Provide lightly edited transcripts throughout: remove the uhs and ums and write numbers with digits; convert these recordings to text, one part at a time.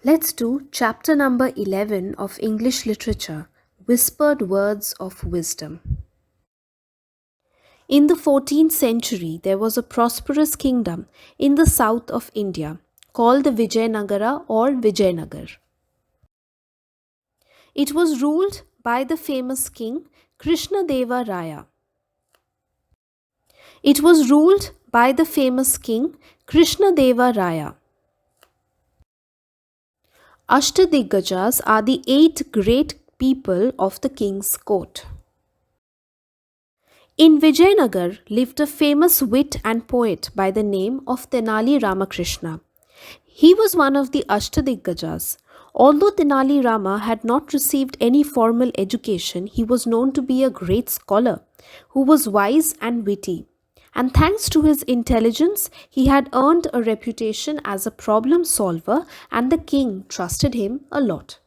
Let's do chapter number 11 of English Literature, Whispered Words of Wisdom. In the 14th century, there was a prosperous kingdom in the south of India called the Vijayanagara or Vijayanagar. It was ruled by the famous king Krishnadeva Raya. It was ruled by the famous king Krishnadeva Raya. Ashtadiggajas are the 8 great people of the king's court. In Vijayanagar lived a famous wit and poet by the name of Tenali Ramakrishna. He was one of the Ashtadiggajas. Although Tenali Rama had not received any formal education, he was known to be a great scholar who was wise and witty. And thanks to his intelligence, he had earned a reputation as a problem solver, and the king trusted him a lot.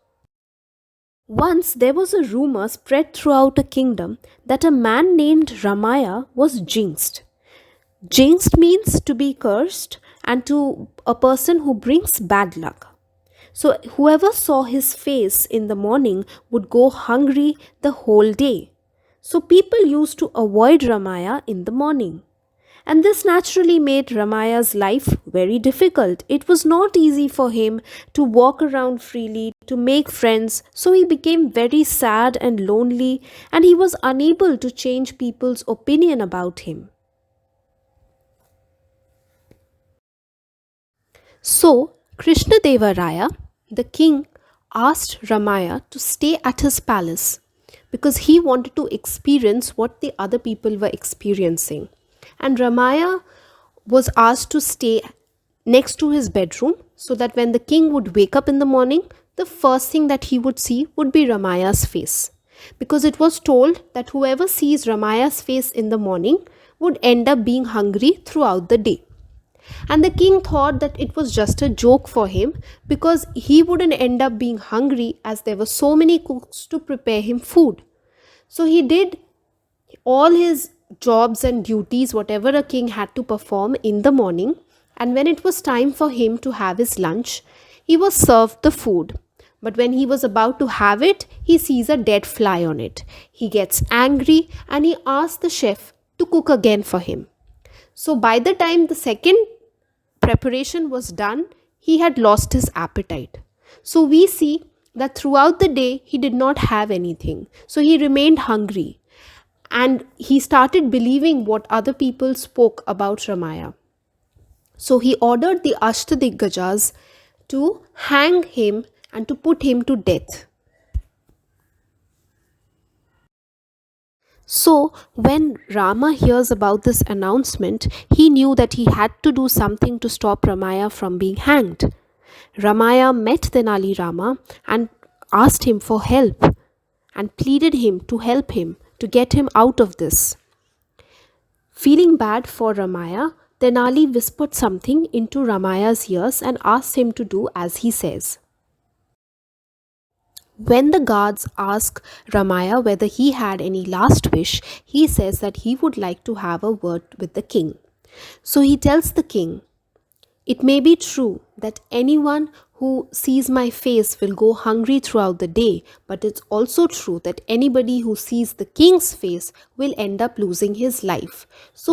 Once there was a rumor spread throughout a kingdom that a man named Ramaya was jinxed. Jinxed means to be cursed and to a person who brings bad luck. So whoever saw his face in the morning would go hungry the whole day. So people used to avoid Ramaya in the morning. And this naturally made Ramaya's life very difficult. It was not easy for him to walk around freely, to make friends, so he became very sad and lonely, and he was unable to change people's opinion about him. So, Krishnadeva Raya, the king, asked Ramaya to stay at his palace because he wanted to experience what the other people were experiencing. And Ramaya was asked to stay next to his bedroom so that when the king would wake up in the morning, the first thing that he would see would be Ramaya's face. Because it was told that whoever sees Ramaya's face in the morning would end up being hungry throughout the day. And the king thought that it was just a joke for him because he wouldn't end up being hungry as there were so many cooks to prepare him food. So he did all his jobs and duties, whatever a king had to perform in the morning, and when it was time for him to have his lunch, he was served the food. But when he was about to have it, he sees a dead fly on it. He gets angry and he asks the chef to cook again for him. So by the time the second preparation was done, he had lost his appetite. So we see that throughout the day he did not have anything. So he remained hungry. And he started believing what other people spoke about Ramaya. So he ordered the Ashtadiggajas to hang him and to put him to death. So when Rama hears about this announcement, he knew that he had to do something to stop Ramaya from being hanged. Ramaya met Tenali Rama and asked him for help and pleaded him to help him to get him out of this. Feeling bad for Ramaya, Tenali whispered something into Ramaya's ears and asked him to do as he says. When the guards ask Ramaya whether he had any last wish, he says that he would like to have a word with the king. So he tells the king, "It may be true that anyone who sees my face will go hungry throughout the day, but it's also true that anybody who sees the king's face will end up losing his life." So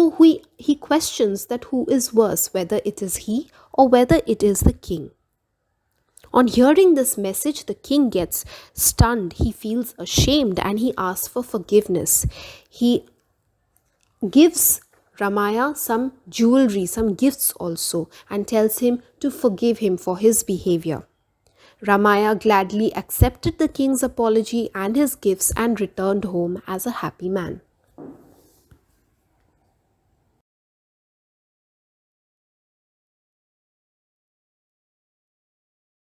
he questions that who is worse, whether it is he or whether it is the king. On hearing this message, the king gets stunned. He feels ashamed and he asks for forgiveness. He gives Ramaya some jewelry, some gifts also, and tells him to forgive him for his behavior. Ramaya gladly accepted the king's apology and his gifts and returned home as a happy man.